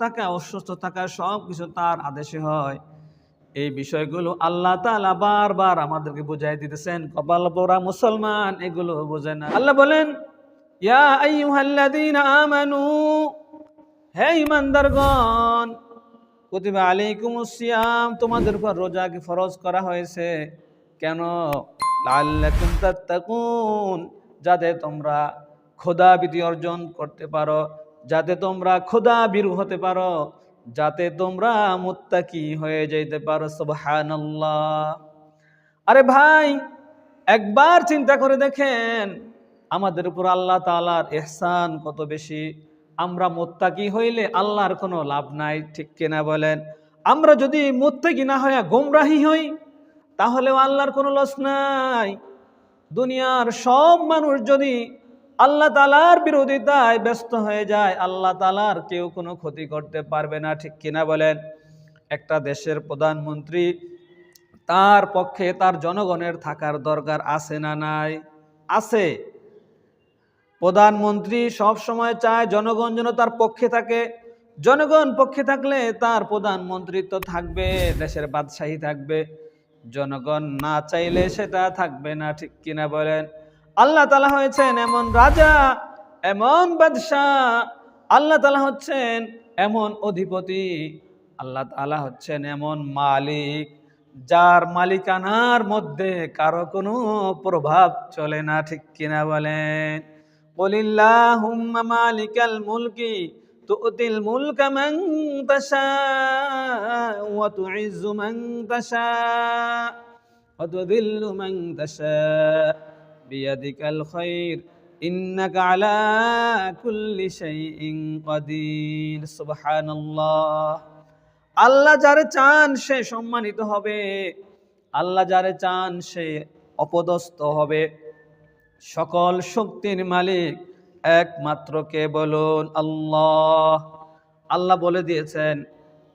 থাকা, অসুস্থ থাকা সব কিছু তার আদেশে হয়। এই বিষয়গুলো আল্লাহ তাআলা বারবার আমাদেরকে বুঝাই দিতেছেন। কপাল পোড়া মুসলমান এগুলো বোঝে না। আল্লাহ বলেন, ইয়া আইয়ুহাল্লাযীনা আমানু, হে ঈমানদারগণ, কুতিবা আলাইকুমুস সিয়াম, তোমাদের উপর রোজাকে ফরজ করা হয়েছে। কেন? লাআল্লাকুম তাত্তাকুন, যাতে তোমরা খোদাভীতি অর্জন করতে পারো, যাতে তোমরা খোদাভীরু হতে পারো, যাতে তোমরা মুত্তাকি হয়ে যেতে পারো। সুবহানাল্লাহ। আরে ভাই, একবার চিন্তা করে দেখেন আমাদের উপর আল্লাহ তাআলার ইহসান কত বেশি। আমরা মুত্তাকি হইলে আল্লাহর কোনো লাভ নাই, ঠিক কিনা বলেন? আমরা যদি মুত্তাকি না হইয়া গোমরাহি হই তাহলেও আল্লাহর কোনো লস নাই। দুনিয়ার সব মানুষ যদি আল্লাহ তাআলার বিরোধিতায় ব্যস্ত হয়ে যায়, আল্লাহ তাআলার কেউ কোনো ক্ষতি করতে পারবে না, ঠিক কিনা বলেন? একটা দেশের প্রধানমন্ত্রী, তার পক্ষে তার জনগণের থাকার দরকার আছে না নাই? আছে। প্রধানমন্ত্রী সব সময় চায় জনগণ যেন তার পক্ষে থাকে। জনগণ পক্ষে থাকলে তার প্রধানমন্ত্রিত্ব থাকবে, দেশের বাদশাহী থাকবে। জনগণ না চাইলে সেটা থাকবে না, ঠিক কিনা বলেন? আল্লাহ তাআলা হয়েছেন এমন রাজা, এমন বাদশাহ। আল্লাহ তাআলা হচ্ছেন এমন অধিপতি। আল্লাহ তাআলা হচ্ছেন এমন মালিক, যার মালিকানার মধ্যে কারো কোনো প্রভাব চলে না, ঠিক কিনা বলেন? কুলিল্লাহুম্মা মালিকাল মুলকি তু'তিল মুলকা মান তাশাউ ওয়া তু'ইজ্জু মান তাশাউ ওয়া তুযিল্লু মান তাশাউ বিয়াদিকাল খায়র ইন্নাকা আলা কুল্লি শাইইন কাদির। সুবহানাল্লাহ। আল্লাহ যারে চান সে সম্মানিত হবে, আল্লাহ যারে চান সে অপদস্থ হবে। সকল শক্তির মালিক একমাত্র কে বলুন? আল্লাহ। আল্লাহ বলে দিয়েছেন।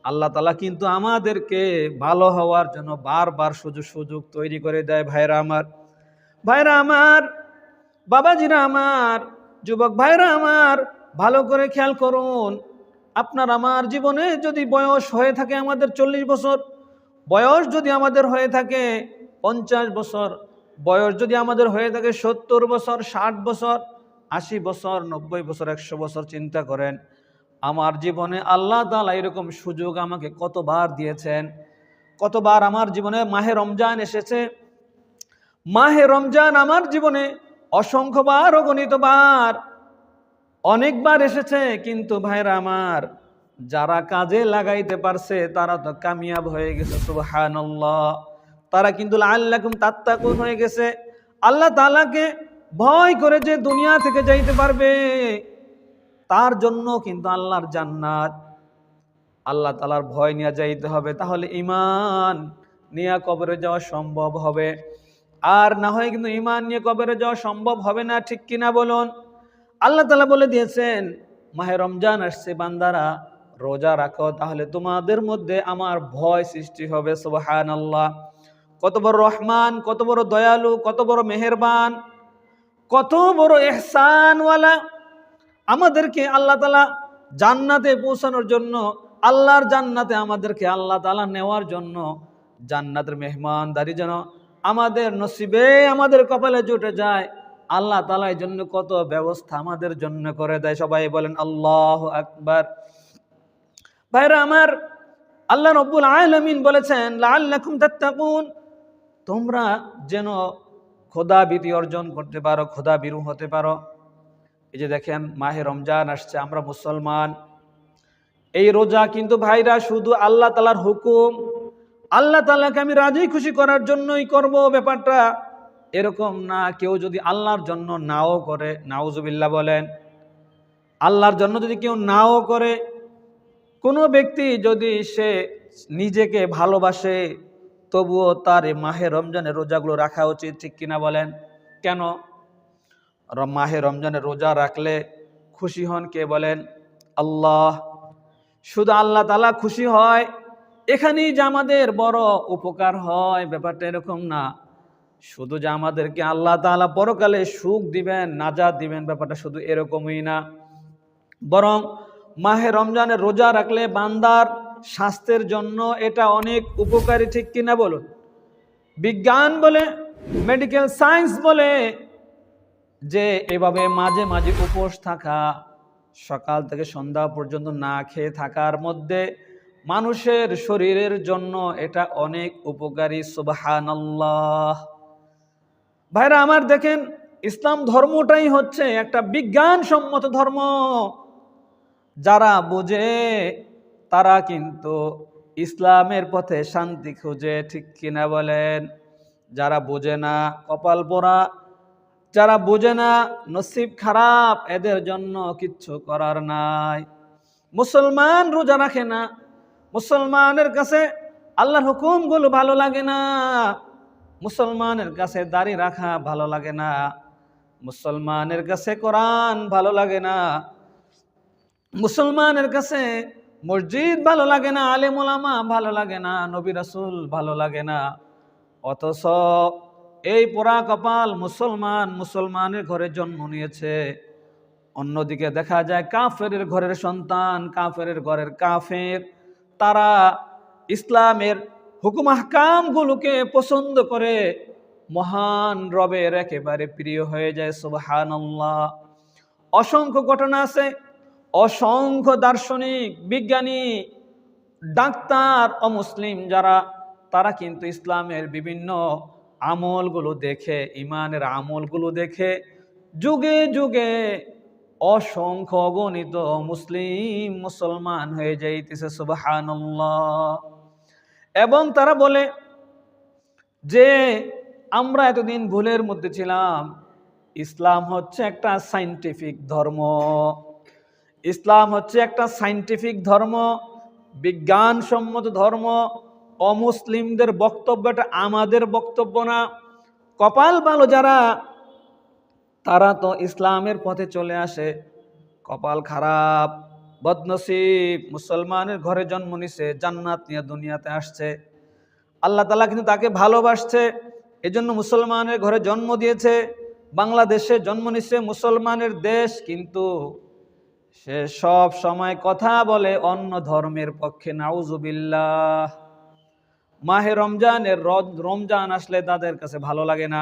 আল্লাহ তাআলা কিন্তু আমাদেরকে ভালো হওয়ার জন্য বারবার সুযোগ তৈরি করে দেয়। ভাইরা আমার, বাবাজিরা আমার, যুবক ভাইরা আমার, ভালো করে খেয়াল করুন। আপনার আমার জীবনে যদি বয়স হয়ে থাকে আমাদের 40 বছর, বয়স যদি আমাদের হয়ে থাকে 50 বছর, বয়স যদি আমাদের হয়ে থাকে 70 বছর, 60 বছর, 80 বছর, 90 বছর, 100 বছর, চিন্তা করেন আমার জীবনে আল্লাহ তাআলা এরকম সুযোগ আমাকে কতবার দিয়েছেন। কতবার আমার জীবনে মাহে রমজান এসেছে। মাহে রমজান আমার জীবনে অসংখ্যবার, অগণিতবার, অনেকবার এসেছে। কিন্তু ভাইরা আমার, যারা কাজে লাগাইতে পারছে তারা তো কামিয়াব হয়ে গেছে। সুবহানাল্লাহ। তারা কিন্তু লাআল্লাকুম তাত্তাকুন হয়ে গেছে। আল্লাহ তাআলাকে ভয় করে যে দুনিয়া থেকে যাইতে পারবে, তার জন্য কিন্তু আল্লাহর জান্নাত। আল্লাহ তাআলার ভয় নিয়ে যাইতে হবে, তাহলে ঈমান নিয়ে কবরে যাওয়া সম্ভব হবে। আর না হয় কিন্তু ঈমান নিয়ে কবরে যাওয়া সম্ভব হবে না, ঠিক কিনা বলুন? আল্লাহ তাআলা বলে দিয়েছেন, মাহে রমজান আসছে, বান্দারা রোজা রাখো, তাহলে তোমাদের মধ্যে আমার ভয় সৃষ্টি হবে। সুবহানাল্লাহ। কত বড় রহমান, কত বড় দয়ালু, কত বড় মেহেরবান, কত বড় ইহসানওয়ালা। আমাদেরকে আল্লাহ তাআলা জান্নাতে পৌঁছানোর জন্য, আল্লাহর জান্নাতে আমাদেরকে আল্লাহ তাআলা নেওয়ার জন্য, জান্নাতের মেহমানদারি যেন আমাদের নসিবে, আমাদের কপালে জুটে যায়, আল্লাহ তাআলা এই জন্য কত ব্যবস্থা আমাদের জন্য করে দেয়। সবাই বলেন আল্লাহু আকবার। ভাইরা আমার, আল্লাহ রাব্বুল আলামিন বলেছেন লাআল্লাকুম তাত্তাকুন, তোমরা যেন খোদাভীতি অর্জন করতে পারো, খোদাভীরু হতে পারো। এই যে দেখেন মাহে রমজান আসছে, আমরা মুসলমান। এই রোজা কিন্তু ভাইরা শুধু আল্লাহ তাআলার হুকুম, আল্লাহ তাআলাকে আমি রাজি খুশি করার জন্যই করব, ব্যাপারটা এরকম না। কেউ যদি আল্লাহর জন্য নাও করে, নাউজুবিল্লাহ বলেন, আল্লাহর জন্য যদি কেউ নাও করে, কোনো ব্যক্তি যদি সে নিজেকে ভালোবাসে, তবুও তার এই মাহে রমজানের রোজাগুলো রাখা উচিত, ঠিক কিনা বলেন? কেন? মাহে রমজানের রোজা রাখলে খুশি হন কে বলেন? আল্লাহ। শুধু আল্লাহ তাআলা খুশি হয়, এখানেই যে আমাদের বড় উপকার হয়, ব্যাপারটা এরকম না। শুধু যে আমাদেরকে আল্লাহ তাআলা পরকালে সুখ দিবেন, নাজাত দিবেন, ব্যাপারটা শুধু এরকমই না। বরং মাহে রমজানের রোজা রাখলে বান্দার স্বাস্থ্যের জন্য এটা অনেক উপকারী, ঠিক কিনা বলুন? বিজ্ঞান বলে, মেডিকেল সায়েন্স বলে যে এভাবে মাঝে মাঝে উপোস থাকা, সকাল থেকে সন্ধ্যা পর্যন্ত না খেয়ে থাকার মধ্যে মানুষের শরীরের জন্য এটা অনেক উপকারী। সুবহানাল্লাহ। ভাইরা আমার, দেখেন ইসলাম ধর্মটাই হচ্ছে একটা বিজ্ঞানসম্মত ধর্ম। যারা বোঝে তারা কিন্তু ইসলামের পথে শান্তি খুঁজে, ঠিক কিনা বলেন? যারা বোঝে না কপাল পোড়া, যারা বোঝে না নসিব খারাপ, এদের জন্য কিচ্ছু করার নাই। মুসলমান রোজা রাখে না, মুসলমানের কাছে আল্লাহর হুকুমগুলো ভালো লাগে না, মুসলমানের কাছে দাড়ি রাখা ভালো লাগে না, মুসলমানের কাছে কোরআন ভালো লাগে না, মুসলমানের কাছে মসজিদ ভালো লাগে না, আলেম ওলামা ভালো লাগে না, নবী রাসূল ভালো লাগে না। অথচ এই পোড়া কপাল মুসলমান মুসলমানের ঘরে জন্ম নিয়েছে, অন্যদিকে দেখা যায় কাফেরের ঘরের সন্তান, কাফেরের ঘরের কাফের, তারা ইসলামের হুকুম আহকামগুলোকে পছন্দ করে মহান রবের একেবারে প্রিয় হয়ে যায়। সুবহানাল্লাহ। অসংখ্য ঘটনা আছে, অসংখ্য দার্শনিক, বিজ্ঞানী, ডাক্তার, অমুসলিম যারা, তারা কিন্তু ইসলামের বিভিন্ন আমলগুলো দেখে, ইমানের আমলগুলো দেখে যুগে যুগে অসংখ্য অগণিত মুসলিম মুসলমান হয়ে যাইতেছে। সুবহানাল্লাহ। এবং তারা বলে যে আমরা এতদিন ভুলের মধ্যে ছিলাম, ইসলাম হচ্ছে একটা সায়েন্টিফিক ধর্ম, ইসলাম হচ্ছে একটা সায়েন্টিফিক ধর্ম, বিজ্ঞানসম্মত ধর্ম। অমুসলিমদের বক্তব্য, এটা আমাদের বক্তব্য না। কপাল ভালো যারা, তারা তো ইসলামের পথে চলে আসে। কপাল খারাপ, বদনসিব, মুসলমানের ঘরে জন্ম নিছে, জান্নাত নিয়ে দুনিয়াতে আসছে, আল্লাহ তাআলা কিন্তু তাকে ভালোবাসছে, এজন্য মুসলমানের ঘরে জন্ম দিয়েছে। বাংলাদেশে জন্ম নিছে, মুসলমানের দেশ, কিন্তু সে সব সময় কথা বলে অন্য ধর্মের পক্ষে। নাউজুবিল্লাহ। মাহে রমজানের রমজান আসলে তাদের কাছে ভালো লাগে না,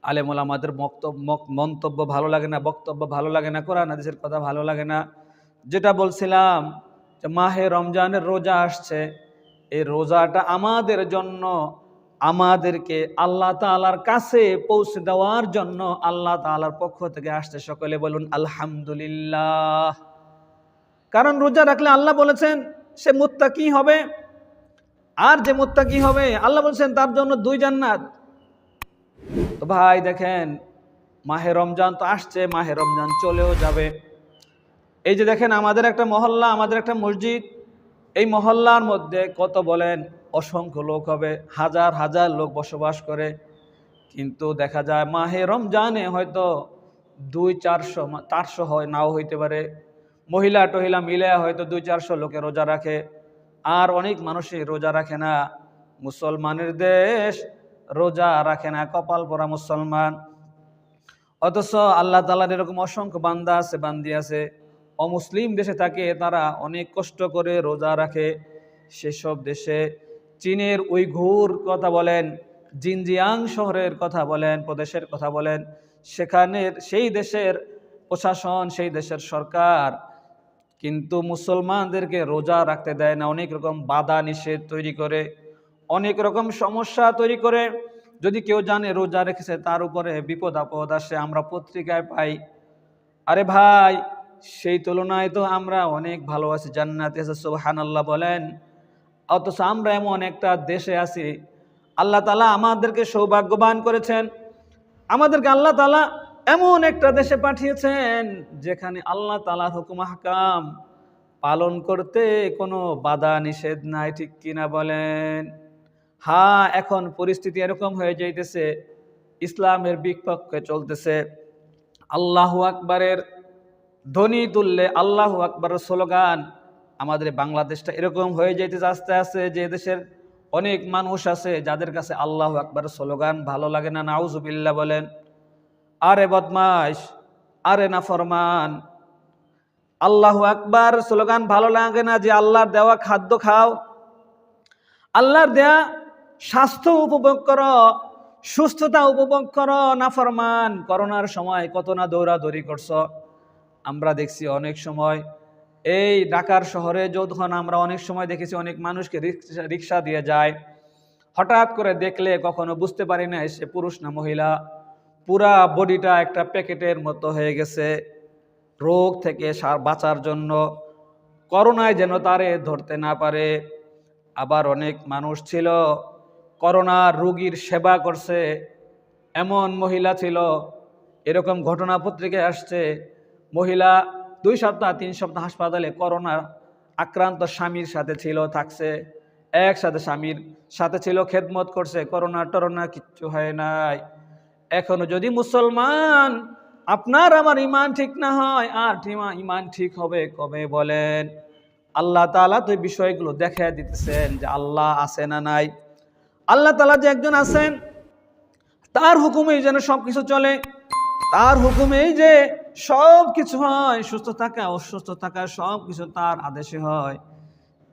আলেম ওলামাদের মন্তব্য ভালো লাগে না, বক্তব্য ভালো লাগে না, কোরআন হাদিসের কথা ভালো লাগে না। যেটা বলছিলাম যে মাহে রমজানের রোজা আসছে, এই রোজাটা আমাদের জন্য, আমাদেরকে আল্লাহ তাআলার কাছে পৌঁছে দেওয়ার জন্য আল্লাহ তাআলার পক্ষ থেকে আসছে। সকলে বলুন আলহামদুলিল্লাহ। কারণ রোজা রাখলে আল্লাহ বলেছেন সে মুত্তাকি হবে, আর যে মুত্তাকি হবে আল্লাহ বলেছেন তার জন্য 2 জান্নাত। তো ভাই দেখেন, মাহে রমজান তো আসছে, মাহে রমজান চলেও যাবে। এই যে দেখেন আমাদের একটা মহল্লা, আমাদের একটা মসজিদ, এই মহল্লার মধ্যে কত বলেন অসংখ্য লোক হবে, হাজার হাজার লোক বসবাস করে, কিন্তু দেখা যায় মাহে রমজানে হয়তো 200-400 হয়, নাও হইতে পারে, মহিলা টহিলা মিলে হয়তো 200-400 লোকে রোজা রাখে, আর অনেক মানুষই রোজা রাখে না। মুসলমানের দেশ, রোজা রাখে না, কপাল পোড়া মুসলমান। অথচ আল্লাহ তাআলার এরকম অসংখ্য বান্দা আছে, বান্দি আছে, অমুসলিম দেশে থাকে, তারা অনেক কষ্ট করে রোজা রাখে। সেসব দেশে চীনের উইঘুর কথা বলেন, জিনজিয়াং শহরের কথা বলেন, প্রদেশের কথা বলেন, সেখানের সেই দেশের প্রশাসন, সেই দেশের সরকার কিন্তু মুসলমানদেরকে রোজা রাখতে দেয় না, অনেক রকম বাধা নিষেধ তৈরি করে, অনেক রকম সমস্যা তৈরি করে। যদি কেউ জানে রোজা রেখেছে, তার উপরে বিপদ আপদ আসে, আমরা পত্রিকায় পাই। আরে ভাই, সেই তুলনায় তো আমরা অনেক ভালো আছি, জান্নাতে আছে, সুবহানাল্লাহ বলেন। অথচ আমরা এমন একটা দেশে আছি, আল্লাহ তাআলা আমাদেরকে সৌভাগ্যবান করেছেন, আমাদেরকে আল্লাহ তাআলা এমন একটা দেশে পাঠিয়েছেন যেখানে আল্লাহ তাআলার হুকুম আহকাম পালন করতে কোনো বাধা নিষেধ নাই, ঠিক কিনা বলেন? হ্যাঁ, এখন পরিস্থিতি এরকম হয়ে যাইতেছে, ইসলামের বিপক্ষে চলতেছে। আল্লাহু আকবারের ধ্বনি তুললে, আল্লাহু আকবারের স্লোগান, আমাদের বাংলাদেশটা এরকম হয়ে যাইতেছে আস্তে আস্তে, যে দেশের অনেক মানুষ আছে যাদের কাছে আল্লাহু আকবারের স্লোগান ভালো লাগে না। নাউজুবিল্লাহ বলেন। আরে বদমাশ, আরে নাফরমান, আল্লাহু আকবার স্লোগান ভালো লাগে না যে আল্লাহর দেওয়া খাদ্য খাও, আল্লাহর দেয়া স্বাস্থ্য উপভোগ করো, সুস্থতা উপভোগ করো। নাফরমান করোনার সময় কত না দৌড়াদৌড়ি করছো। আমরা দেখছি অনেক সময় এই ঢাকার শহরে যখন আমরা অনেক সময় দেখেছি অনেক মানুষকে রিক্সা দিয়ে যায়, হঠাৎ করে দেখলে কখনো বুঝতে পারি না সে পুরুষ না মহিলা, পুরা বডিটা একটা প্যাকেটের মতো হয়ে গেছে। রোগ থেকে বাঁচার জন্য, করোনায় যেন তারে ধরতে না পারে। আবার অনেক মানুষ ছিল করোনার রোগীর সেবা করছে, এমন মহিলা ছিল, এরকম ঘটনা পত্রিকায় আসছে, মহিলা 2 সপ্তাহ 3 সপ্তাহ হাসপাতালে করোনা আক্রান্ত স্বামীর সাথে ছিল, থাকছে একসাথে, স্বামীর সাথে ছিল, খেদমত করছে, করোনা কিচ্ছু হয় নাই। এখনো যদি মুসলমান আপনার আমার ইমান ঠিক না হয়, আর ইমান ঠিক হবে কবে বলেন? আল্লাহ তাআলা তো এই বিষয়গুলো দেখায় দিতেছেন যে আল্লাহ আছে না নাই। আল্লাহ তাআলা যে একজন আছেন, তার হুকুমেই যেন সবকিছু চলে, তার হুকুমেই যে সব কিছু হয়, সুস্থ থাকা অসুস্থ থাকা সব কিছু তার আদেশে হয়।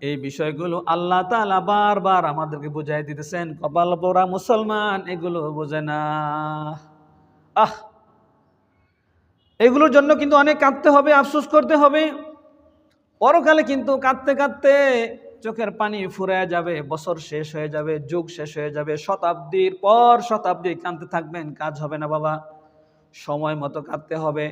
এই বিষয়গুলো আল্লাহ তাআলা বারবার আমাদেরকে বুঝাই দিতেছেন। কপাল পোড়া মুসলমান এগুলো বোঝে না। এগুলোর জন্য কিন্তু অনেক কাঁদতে হবে, আফসোস করতে হবে। পরকালে কিন্তু কাঁদতে কাঁদতে চোখের পানি ফুরায় যাবে, বছর শেষ হয়ে যাবে, যুগ শেষ হয়ে যাবে, শতাব্দীর পর শতাব্দী কাঁদতে থাকবেন, কাজ হবে না বাবা। সময় মতো কাঁদতে হবে।